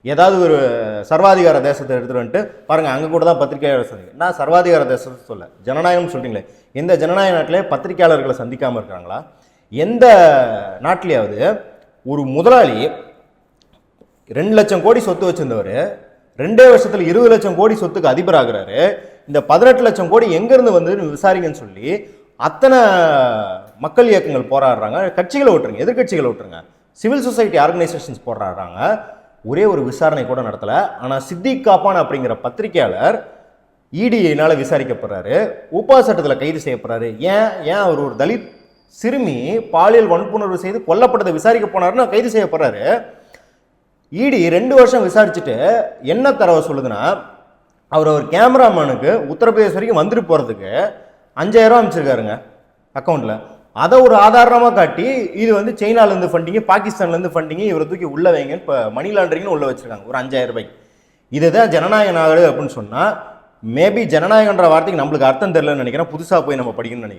ஏதாவது ஒரு சர்வாதிகார தேசத்தை எடுத்துட்டு வந்துட்டு பாருங்க, அங்கே கூட தான் பத்திரிகையாளர் சொன்னீங்க. நான் சர்வாதிகார தேசத்தை சொல்ல, ஜனநாயகம் சொல்றீங்களே, எந்த ஜனநாயக நாட்டிலே பத்திரிகையாளர்களை சந்திக்காமல் இருக்கிறாங்களா? எந்த நாட்டிலேயாவது ஒரு முதலாளி 2 லட்சம் கோடி சொத்து வச்சிருந்தவர் 2 வருஷத்துல 20 லட்சம் கோடி சொத்துக்கு அதிபர் ஆகிறாரு. இந்த 18 லட்சம் கோடி எங்கிருந்து வந்து விசாரிங்கன்னு சொல்லி அத்தனை மக்கள் இயக்கங்கள் போராடுறாங்க. கட்சிகளை விட்டுருங்க, எதிர்கட்சிகளை விட்டுருங்க, சிவில் சொசைட்டி ஆர்கனைசேஷன்ஸ் போராடுறாங்க. ஒரே ஒரு விசாரணை கூட நடத்தல. ஆனா சித்திக் காப்பான் அப்படிங்கிற பத்திரிகையாளர் இடியினால விசாரிக்கப்படுறாரு, உப்பா சட்டத்தில் கைது செய்யப்படுறாரு. ஏன் அவர் ஒரு தலித் சிறுமி பாலியல் வன்புணர்வு செய்து கொல்லப்பட்டதை விசாரிக்க போனாருன்னா கைது செய்யப்படுறாரு. இடி 2 வருஷம் விசாரிச்சுட்டு என்ன தரவை சொல்லுதுன்னா, அவர் ஒரு கேமராமேனுக்கு உத்தரப்பிரதேச வரைக்கும் வந்துட்டு போறதுக்கு 5000 ரூபா அமைச்சிருக்காருங்க அக்கௌண்ட்ல. அதை ஒரு ஆதாரமாக காட்டி இது வந்து சைனாலேருந்து ஃபண்டிங்கு, பாகிஸ்தான்லேருந்து ஃபண்டிங்கு, இவரை தூக்கி உள்ள வைங்கன்னு இப்போ மணி லாண்டரிங்னு உள்ள வச்சிருக்காங்க ஒரு 5000 ரூபாய்க்கு. இதுதான் ஜனநாயக நாடு அப்படின்னு சொன்னால், மேபி ஜனநாயகன்ற வார்த்தைக்கு நம்மளுக்கு அர்த்தம் தெரியலன்னு நினைக்கிறேன். புதுசாக போய் நம்ம படிக்கணும்னு நினைக்கிறேன்.